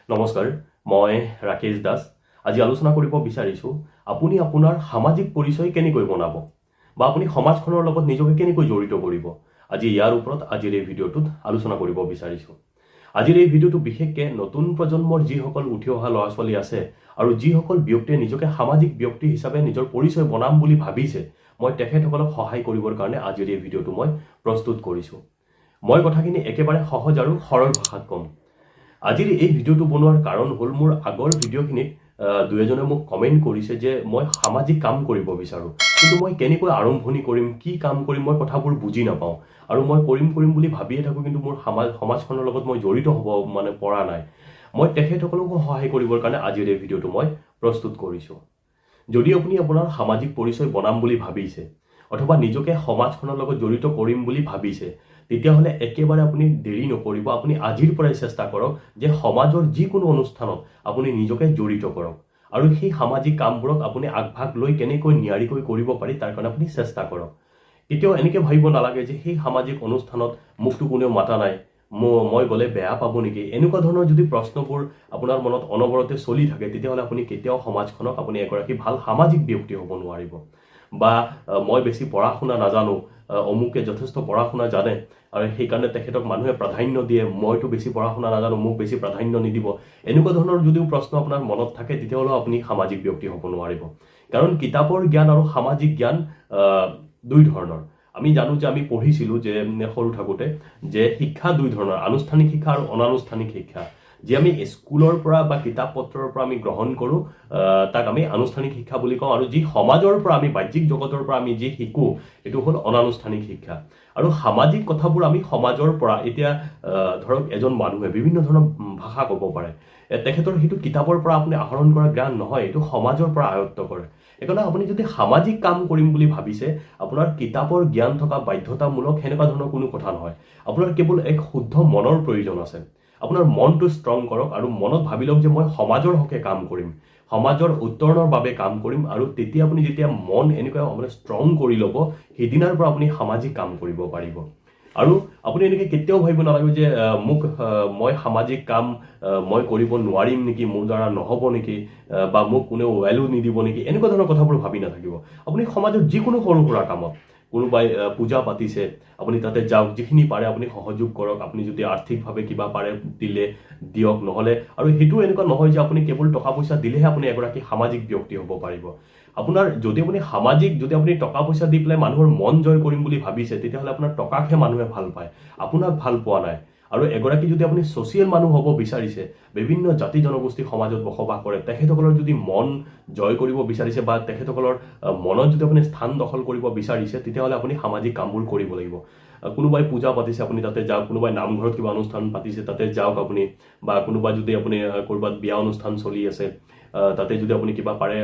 নমস্কাৰ, মই ৰাকেশ দাস। আজি আলোচনা কৰিব বিচাৰিছোঁ আপুনি আপোনাৰ সামাজিক পৰিচয় কেনেকৈ বনাব বা আপুনি সমাজখনৰ লগত নিজকে কেনেকৈ জড়িত কৰিব। আজি ইয়াৰ ওপৰত আজিৰ এই ভিডিঅ'টোত আলোচনা কৰিব বিচাৰিছোঁ। আজিৰ এই ভিডিঅ'টো বিশেষকৈ নতুন প্ৰজন্মৰ যিসকল উঠি অহা ল'ৰা ছোৱালী আছে আৰু যিসকল ব্যক্তিয়ে নিজকে সামাজিক ব্যক্তি হিচাপে নিজৰ পৰিচয় বনাম বুলি ভাবিছে, মই তেখেতসকলক সহায় কৰিবৰ কাৰণে আজিৰ এই ভিডিঅ'টো মই প্ৰস্তুত কৰিছোঁ। মই কথাখিনি একেবাৰে সহজ আৰু সৰল ভাষাত ক'ম। আজিৰ এই ভিডিঅ'টো বনোৱাৰ কাৰণ হ'ল মোৰ আগৰ ভিডিঅ'খিনিত দুই এজনে মোক কমেণ্ট কৰিছে যে মই সামাজিক কাম কৰিব বিচাৰোঁ, কিন্তু মই কেনেকৈ আৰম্ভণি কৰিম, কি কাম কৰিম, মই কথাবোৰ বুজি নাপাওঁ আৰু মই কৰিম বুলি ভাবিয়ে থাকোঁ, কিন্তু মোৰ সমাজখনৰ লগত মই জড়িত হ'ব পৰা নাই। মই তেখেতসকলকো সহায় কৰিবৰ কাৰণে আজিৰ এই ভিডিঅ'টো মই প্ৰস্তুত কৰিছোঁ। যদি আপুনি আপোনাৰ সামাজিক পৰিচয় বনাম বুলি ভাবিছে অথবা নিজকে সমাজখনৰ লগত জড়িত কৰিম বুলি ভাবিছে, তেতিয়াহ'লে একেবাৰে আপুনি দেৰি নকৰিব। আপুনি আজিৰ পৰাই চেষ্টা কৰক যে সমাজৰ যিকোনো অনুষ্ঠানত আপুনি নিজকে জড়িত কৰক আৰু সেই সামাজিক কামবোৰক আপুনি আগভাগ লৈ কেনেকৈ নিয়াৰিকৈ কৰিব পাৰি তাৰ কাৰণে আপুনি চেষ্টা কৰক। কেতিয়াও এনেকৈ ভাবিব নালাগে যে সেই সামাজিক অনুষ্ঠানত মোকতো কোনেও মাতা নাই, মই গ'লে বেয়া পাব নেকি। এনেকুৱা ধৰণৰ যদি প্ৰশ্নবোৰ আপোনাৰ মনত অনবৰতে চলি থাকে, তেতিয়াহ'লে আপুনি কেতিয়াও সমাজখনক আপুনি এগৰাকী ভাল সামাজিক ব্যক্তি হ'ব নোৱাৰিব। বা মই বেছি পঢ়া শুনা নাজানো, অমুকে যথেষ্ট পঢ়া শুনা জানে আৰু সেইকাৰণে তেখেতক মানুহে প্ৰাধান্য দিয়ে, মইতো বেছি পঢ়া শুনা নাজানো, মোক বেছি প্ৰাধান্য নিদিব। এনেকুৱা ধৰণৰ যদিও প্ৰশ্ন আপোনাৰ মনত থাকে, তেতিয়াহ'লেও আপুনি সামাজিক ব্যক্তি হ'ব নোৱাৰিব। কাৰণ কিতাপৰ জ্ঞান আৰু সামাজিক জ্ঞান দুই ধৰণৰ। আমি জানো যে আমি পঢ়িছিলোঁ যে সৰু থাকোঁতে যে শিক্ষা দুই ধৰণৰ, আনুষ্ঠানিক শিক্ষা আৰু অনানুষ্ঠানিক শিক্ষা। যি আমি স্কুলৰ পৰা বা কিতাপ পত্ৰৰ পৰা আমি গ্ৰহণ কৰোঁ তাক আমি আনুষ্ঠানিক শিক্ষা বুলি কওঁ, আৰু যি সমাজৰ পৰা আমি বাহ্যিক জগতৰ পৰা আমি যি শিকোঁ এইটো হ'ল অনানুষ্ঠানিক শিক্ষা। আৰু সামাজিক কথাবোৰ আমি সমাজৰ পৰা, এতিয়া ধৰক এজন মানুহে বিভিন্ন ধৰণৰ ভাষা ক'ব পাৰে, তেখেতৰ সেইটো কিতাপৰ পৰা আপুনি আহৰণ কৰা জ্ঞান নহয়, এইটো সমাজৰ পৰা আয়ত্ত কৰে। সেইকাৰণে আপুনি যদি সামাজিক কাম কৰিম বুলি ভাবিছে, আপোনাৰ কিতাপৰ জ্ঞান থকা বাধ্যতামূলক সেনেকুৱা ধৰণৰ কোনো কথা নহয়। আপোনাৰ কেৱল এক শুদ্ধ মনৰ প্ৰয়োজন আছে। আপোনাৰ মনটো ষ্ট্ৰং কৰক আৰু মনত ভাবি লওক যে মই সমাজৰ হকে কাম কৰিম, সমাজৰ উত্তৰণৰ বাবে কাম কৰিম। আৰু তেতিয়া আপুনি যেতিয়া মন এনেকুৱা মানে ষ্ট্ৰং কৰি ল'ব, সেইদিনাৰ পৰা আপুনি সামাজিক কাম কৰিব পাৰিব। আৰু আপুনি এনেকৈ কেতিয়াও ভাবিব নালাগে যে মই সামাজিক কাম মই কৰিব নোৱাৰিম নেকি, মোৰ দ্বাৰা নহ'ব নেকি, বা মোক কোনেও ভেলু নিদিব নেকি, এনেকুৱা ধৰণৰ কথাবোৰ ভাবি নাথাকিব। আপুনি সমাজৰ যিকোনো সৰু সুৰা কামত, কোনোবাই পূজা পাতিছে, আপুনি তাতে যাওক, যিখিনি পাৰে আপুনি সহযোগ কৰক। আপুনি যদি আৰ্থিকভাৱে কিবা পাৰে দিয়ক, নহ'লে আৰু সেইটো এনেকুৱা নহয় যে আপুনি কেৱল টকা পইচা দিলেহে আপুনি এগৰাকী সামাজিক ব্যক্তি হ'ব পাৰিব। আপোনাৰ যদি আপুনি টকা পইচা দি পেলাই মানুহৰ মন জয় কৰিম বুলি ভাবিছে, তেতিয়াহ'লে আপোনাৰ টকাকহে মানুহে ভাল পায়, আপোনাক ভাল পোৱা নাই। আৰু এগৰাকী যদি আপুনি ছ'চিয়েল মানুহ হ'ব বিচাৰিছে, বিভিন্ন জাতি জনগোষ্ঠী সমাজত বসবাস কৰে, তেখেতসকলৰ যদি মন জয় কৰিব বিচাৰিছে বা তেখেতসকলৰ মনত যদি আপুনি স্থান দখল কৰিব বিচাৰিছে, তেতিয়াহ'লে আপুনি সামাজিক কামবোৰ কৰিব লাগিব। কোনোবাই পূজা পাতিছে, আপুনি তাতে যাওক। কোনোবাই নামঘৰত কিবা অনুষ্ঠান পাতিছে, তাতে যাওক আপুনি। বা কোনোবাই যদি আপুনি ক'ৰবাত বিয়া অনুষ্ঠান চলি আছে, তাতে যদি আপুনি কিবা পাৰে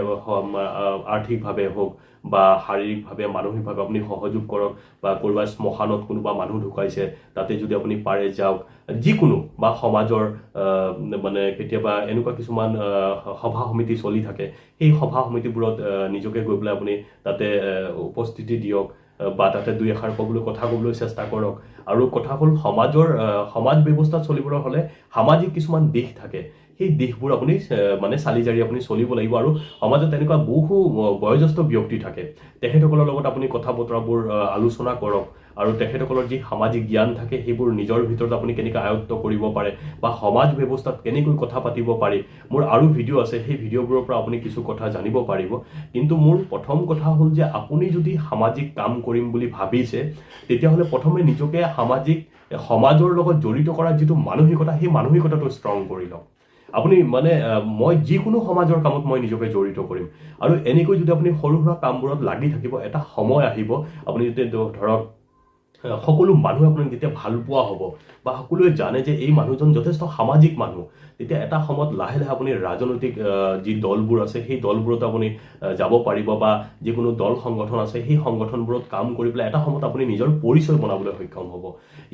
আৰ্থিকভাৱে হওক বা শাৰীৰিকভাৱে, মানসিকভাৱে আপুনি সহযোগ কৰক। বা ক'ৰবাত শ্মশানত কোনোবা মানুহ ঢুকাইছে, তাতে যদি আপুনি পাৰে যাওক। যিকোনো, বা সমাজৰ মানে কেতিয়াবা এনেকুৱা কিছুমান সভা সমিতি চলি থাকে, সেই সভা সমিতিবোৰত নিজকে গৈ পেলাই আপুনি তাতে উপস্থিতি দিয়ক বা তাতে দুই এষাৰ কথা ক'বলৈ চেষ্টা কৰক। আৰু কথা হ'ল সমাজ ব্যৱস্থাত চলিবলৈ হ'লে সামাজিক কিছুমান দিশ থাকে, সেই দিশবোৰ আপুনি মানে চালি জাৰি আপুনি চলিব লাগিব। আৰু সমাজত এনেকুৱা বহু বয়োজ্যেষ্ঠ ব্যক্তি থাকে, তেখেতসকলৰ লগত আপুনি কথা বতৰাবোৰ আলোচনা কৰক। আৰু তেখেতসকলৰ যি সামাজিক জ্ঞান থাকে, সেইবোৰ নিজৰ ভিতৰত আপুনি কেনেকৈ আয়ত্ত কৰিব পাৰে বা সমাজ ব্যৱস্থাত কেনেকৈ কথা পাতিব পাৰি, মোৰ আৰু ভিডিঅ' আছে, সেই ভিডিঅ'বোৰৰ পৰা আপুনি কিছু কথা জানিব পাৰিব। কিন্তু মোৰ প্ৰথম কথা হ'ল যে আপুনি যদি সামাজিক কাম কৰিম বুলি ভাবিছে, তেতিয়াহ'লে প্ৰথমে নিজকে সমাজৰ লগত জড়িত কৰাৰ যিটো মানসিকতা, সেই মানসিকতাটো ষ্ট্ৰং কৰি লওক। আপুনি মই যিকোনো সমাজৰ কামত মই নিজকে জড়িত কৰিম। আৰু এনেকৈ যদি আপুনি সৰু সুৰা কামবোৰত লাগি থাকিব, এটা সময় আহিব আপুনি যেতিয়া ধৰক সকলো মানুহে আপোনাক যেতিয়া ভাল পোৱা হ'ব বা সকলোৱে জানে যে এই মানুহজন যথেষ্ট সামাজিক মানুহ, তেতিয়া এটা সময়ত লাহে লাহে আপুনি ৰাজনৈতিক যি দলবোৰ আছে, সেই দলবোৰত আপুনি যাব পাৰিব। বা যিকোনো দল সংগঠন আছে, সেই সংগঠনবোৰত কাম কৰি পেলাই এটা সময়ত আপুনি নিজৰ পৰিচয় বনাবলৈ সক্ষম হ'ব।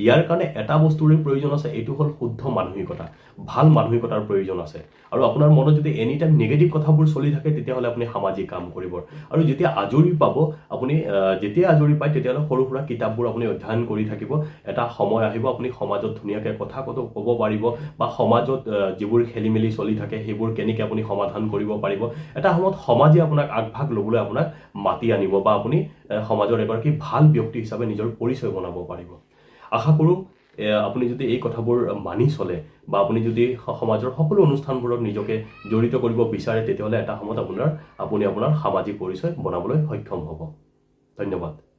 ইয়াৰ কাৰণে এটা বস্তুৰে প্ৰয়োজন আছে, এইটো হ'ল শুদ্ধ মানসিকতা, ভাল মানসিকতাৰ প্ৰয়োজন আছে। আৰু আপোনাৰ মনত যদি এনি টাইম নিগেটিভ কথাবোৰ চলি থাকে, তেতিয়াহ'লে আপুনি সামাজিক কাম কৰিব। আৰু যেতিয়া আজৰি পাব, আপুনি যেতিয়া আজৰি পায়, তেতিয়াহ'লে সৰু সুৰা কিতাপবোৰ আপুনি অধ্যয়ন কৰি থাকিব এটা সময় আহিব আপুনি সমাজত ধুনীয়াকৈ কথা ক'ব পাৰিব বা সমাজত যিবোৰ খেলিমেলি চলি থাকে সেইবোৰ কেনেকৈ আপুনি সমাধান কৰিব পাৰিব এটা সময়ত সমাজে আপোনাক আগভাগ ল'বলৈ আপোনাক মাতি আনিব বা আপুনি সমাজৰ এগৰাকী ভাল ব্যক্তি হিচাপে নিজৰ পৰিচয় বনাব পাৰিব আশা কৰোঁ আপুনি যদি এই কথাবোৰ মানি চলে বা আপুনি যদি সমাজৰ সকলো অনুষ্ঠানবোৰত নিজকে জড়িত কৰিব বিচাৰে তেতিয়াহ'লে এটা সময়ত আপুনি আপোনাৰ সামাজিক পৰিচয় বনাবলৈ সক্ষম হ'ব ধন্যবাদ